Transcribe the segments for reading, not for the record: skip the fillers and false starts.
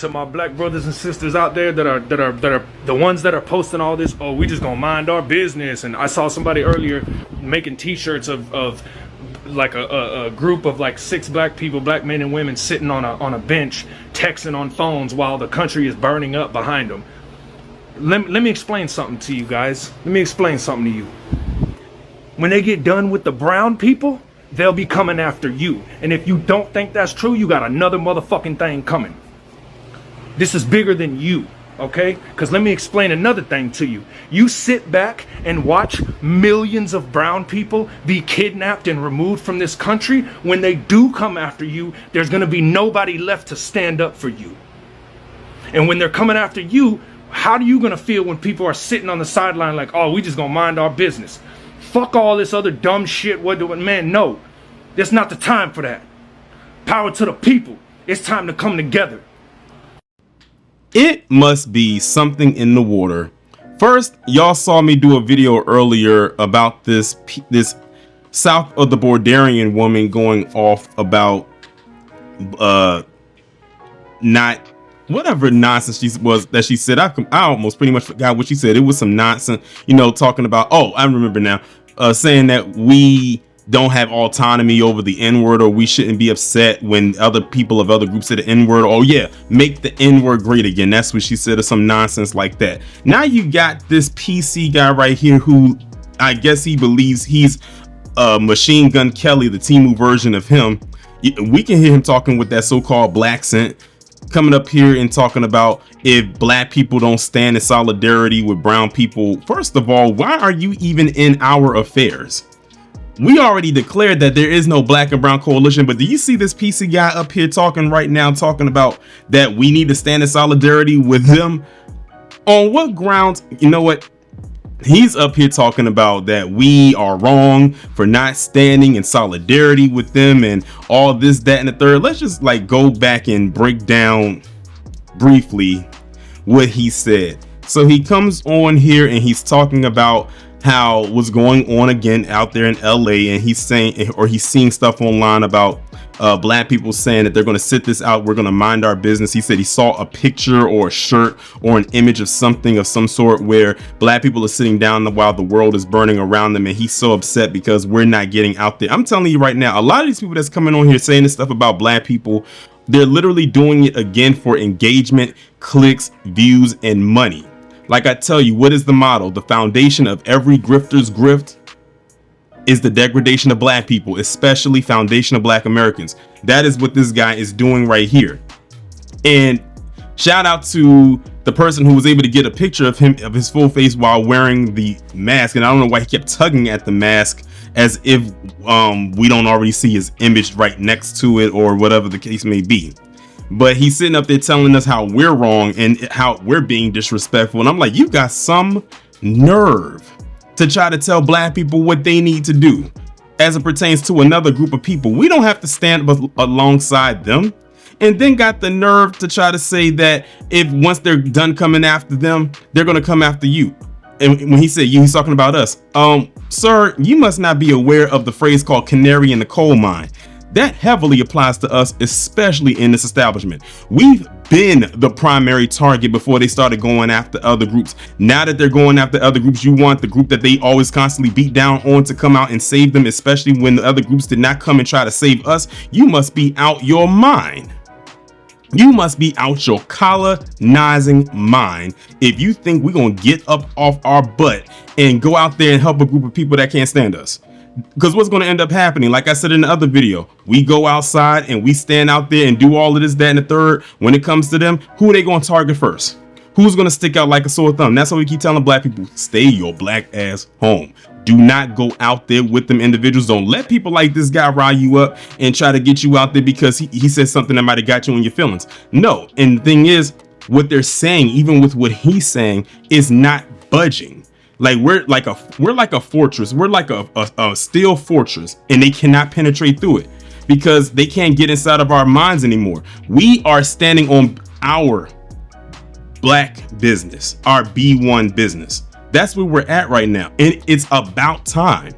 to my black brothers and sisters out there that are the ones that are posting all this, oh, we just gonna mind our business. And I saw somebody earlier making t-shirts of like a group of like 6 black people, black men and women, sitting on a bench texting on phones while the country is burning up behind them. Let me explain something to you guys. Let me explain something to you. When they get done with the brown people, they'll be coming after you. And if you don't think that's true, you got another motherfucking thing coming. This is bigger than you, okay? Because let me explain another thing to you. You sit back and watch millions of brown people be kidnapped and removed from this country. When they do come after you, there's going to be nobody left to stand up for you. And when they're coming after you, how are you going to feel when people are sitting on the sideline like, oh, we just going to mind our business? Fuck all this other dumb shit. Man, no. It's not the time for that. Power to the people. It's time to come together. It must be something in the water. First, y'all saw me do a video earlier about this south of the Borderian woman going off about not whatever nonsense she said. I almost pretty much forgot what she said. It was some nonsense, talking about, oh, I remember now, saying that we don't have autonomy over the N-word, or we shouldn't be upset when other people of other groups say the N-word. Oh yeah, make the N-word great again. That's what she said, or some nonsense like that. Now you got this PC guy right here who I guess he believes he's Machine Gun Kelly, the Timu version of him. We can hear him talking with that so-called black accent, coming up here and talking about if black people don't stand in solidarity with brown people. First of all, why are you even in our affairs? We already declared that there is no black and brown coalition, but do you see this PC guy up here talking right now, talking about that we need to stand in solidarity with them? On what grounds? You know what? He's up here talking about that we are wrong for not standing in solidarity with them and all this, that, and the third. Let's just like go back and break down briefly what he said. So he comes on here and he's talking about how what's going on again out there in LA, and he's saying, or he's seeing stuff online about black people saying that they're going to sit this out, we're going to mind our business. He said he saw a picture or a shirt or an image of something of some sort where black people are sitting down while the world is burning around them, and he's so upset because we're not getting out there. I'm telling you right now, a lot of these people that's coming on here saying this stuff about black people, they're literally doing it again for engagement, clicks, views, and money. Like I tell you, what is the motto? The foundation of every grifter's grift is the degradation of black people, especially foundation of black Americans. That is what this guy is doing right here. And shout out to the person who was able to get a picture of him, of his full face while wearing the mask. And I don't know why he kept tugging at the mask as if we don't already see his image right next to it or whatever the case may be. But he's sitting up there telling us how we're wrong and how we're being disrespectful. And I'm like, you got some nerve to try to tell black people what they need to do as it pertains to another group of people. We don't have to stand alongside them. And then got the nerve to try to say that if once they're done coming after them, they're going to come after you. And when he said you, he's talking about us. Sir, you must not be aware of the phrase called canary in the coal mine. That heavily applies to us, especially in this establishment. We've been the primary target before they started going after other groups. Now that they're going after other groups, you want the group that they always constantly beat down on to come out and save them, especially when the other groups did not come and try to save us. You must be out your mind. You must be out your colonizing mind if you think we're going to get up off our butt and go out there and help a group of people that can't stand us. Because what's going to end up happening, like I said in the other video, we go outside and we stand out there and do all of this, that, and the third. When it comes to them, who are they going to target first? Who's going to stick out like a sore thumb? That's why we keep telling black people, stay your black ass home. Do not go out there with them individuals. Don't let people like this guy rile you up and try to get you out there because he said something that might have got you in your feelings. No. And the thing is, what they're saying, even with what he's saying, is not budging. Like we're like a fortress. We're like a steel fortress, and they cannot penetrate through it because they can't get inside of our minds anymore. We are standing on our black business, our B1 business. That's where we're at right now, and it's about time.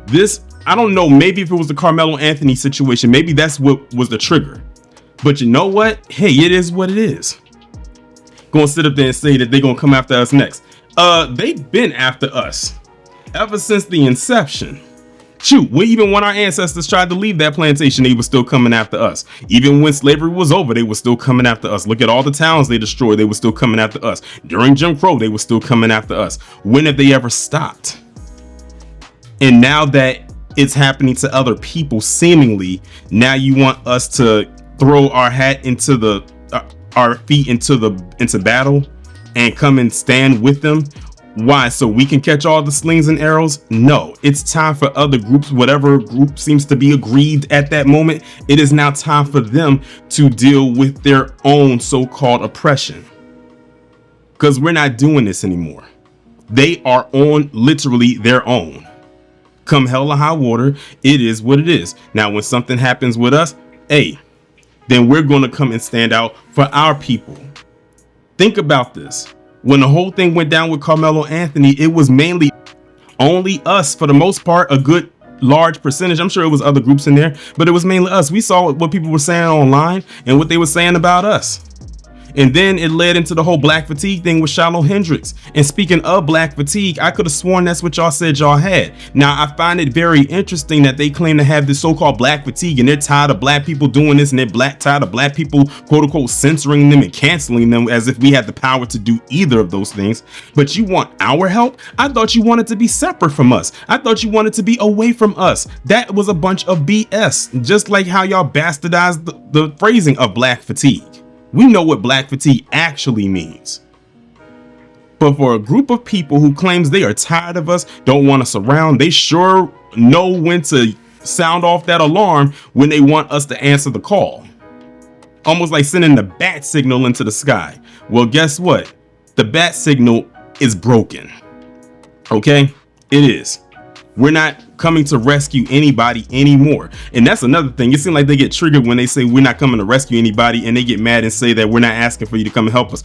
This, I don't know, maybe if it was the Carmelo Anthony situation, maybe that's what was the trigger. But you know what? Hey, it is what it is. gonna sit up there and say that they're gonna come after us next. They've been after us ever since the inception. Shoot, even when our ancestors tried to leave that plantation, they were still coming after us. Even when slavery was over, they were still coming after us. Look at all the towns they destroyed. They were still coming after us. During Jim Crow, they were still coming after us. When have they ever stopped? And now that it's happening to other people, seemingly, now you want us to throw our hat into our feet into battle and come and stand with them. Why? So we can catch all the slings and arrows? No, it's time for other groups, whatever group seems to be aggrieved at that moment. It is now time for them to deal with their own so-called oppression, because we're not doing this anymore. They are on literally their own. Come hell or high water, it is what it is. Now, when something happens with us, hey, then we're going to come and stand out for our people. Think about this. When the whole thing went down with Carmelo Anthony, it was mainly only us for the most part, a good large percentage. I'm sure it was other groups in there, but it was mainly us. We saw what people were saying online and what they were saying about us. And then it led into the whole black fatigue thing with Shiloh Hendrix. And speaking of black fatigue, I could have sworn that's what y'all said y'all had. Now, I find it very interesting that they claim to have this so-called black fatigue, and they're tired of black people doing this, and they're tired of black people, quote unquote, censoring them and canceling them, as if we had the power to do either of those things. But you want our help? I thought you wanted to be separate from us. I thought you wanted to be away from us. That was a bunch of BS, just like how y'all bastardized the phrasing of black fatigue. We know what black fatigue actually means. But for a group of people who claims they are tired of us, don't want us around, they sure know when to sound off that alarm when they want us to answer the call. Almost like sending the bat signal into the sky. Well, guess what? The bat signal is broken. Okay? It is. We're not coming to rescue anybody anymore. And that's another thing. It seems like they get triggered when they say we're not coming to rescue anybody, and they get mad and say that we're not asking for you to come and help us.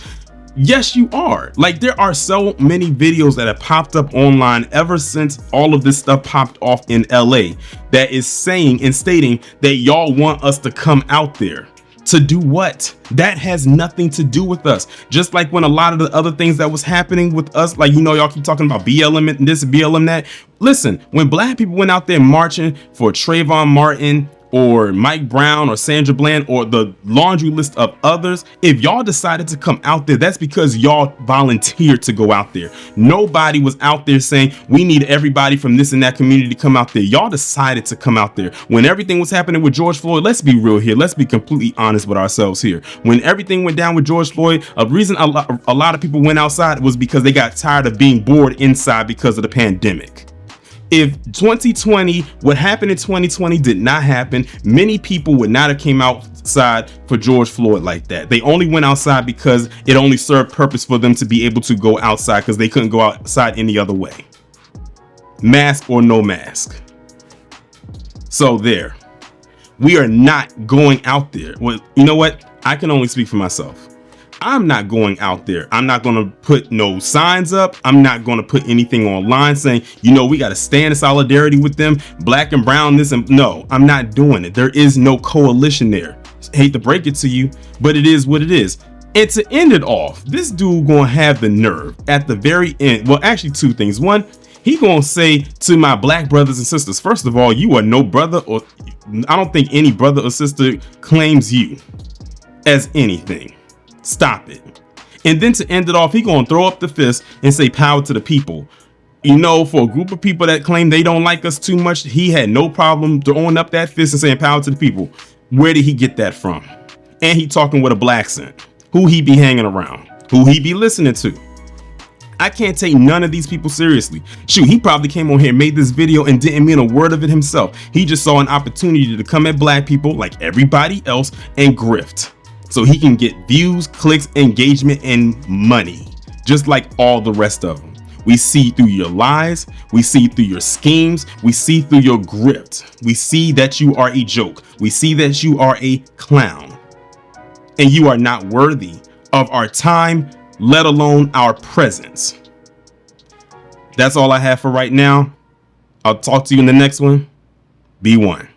Yes, you are. Like, there are so many videos that have popped up online ever since all of this stuff popped off in LA that is saying and stating that y'all want us to come out there. To do what? That has nothing to do with us. Just like when a lot of the other things that was happening with us, like, you know, y'all keep talking about BLM and this, BLM that. Listen, when black people went out there marching for Trayvon Martin or Mike Brown or Sandra Bland or the laundry list of others, if y'all decided to come out there, that's because y'all volunteered to go out there. Nobody was out there saying we need everybody from this and that community to come out there. Y'all decided to come out there. When everything was happening with George Floyd, let's be real here. Let's be completely honest with ourselves here. When everything went down with George Floyd, a reason a lot of people went outside was because they got tired of being bored inside because of the pandemic. If 2020, what happened in 2020 did not happen, many people would not have came outside for George Floyd like that. They only went outside because it only served purpose for them to be able to go outside, because they couldn't go outside any other way. Mask or no mask. So there. We are not going out there. Well, you know what? I can only speak for myself. I'm not going out there. I'm not going to put no signs up. I'm not going to put anything online saying, you know, we got to stand in solidarity with them, black and brown, this and no, I'm not doing it. There is no coalition there. Hate to break it to you, but it is what it is. And to end it off, this dude going to have the nerve at the very end. Well, actually two things. One, he going to say to my black brothers and sisters, first of all, you are no brother, or I don't think any brother or sister claims you as anything. Stop it. And then to end it off, he gonna throw up the fist and say power to the people. You know, for a group of people that claim they don't like us too much, he had no problem throwing up that fist and saying power to the people. Where did he get that from? And he talking with a black accent. Who he be hanging around? Who he be listening to? I can't take none of these people seriously. Shoot, he probably came on here, made this video, and didn't mean a word of it himself. He just saw an opportunity to come at black people like everybody else and grift, so he can get views, clicks, engagement, and money, just like all the rest of them. We see through your lies, we see through your schemes, we see through your grift. We see that you are a joke. We see that you are a clown, and you are not worthy of our time, let alone our presence. That's all I have for right now. I'll talk to you in the next one. Be one.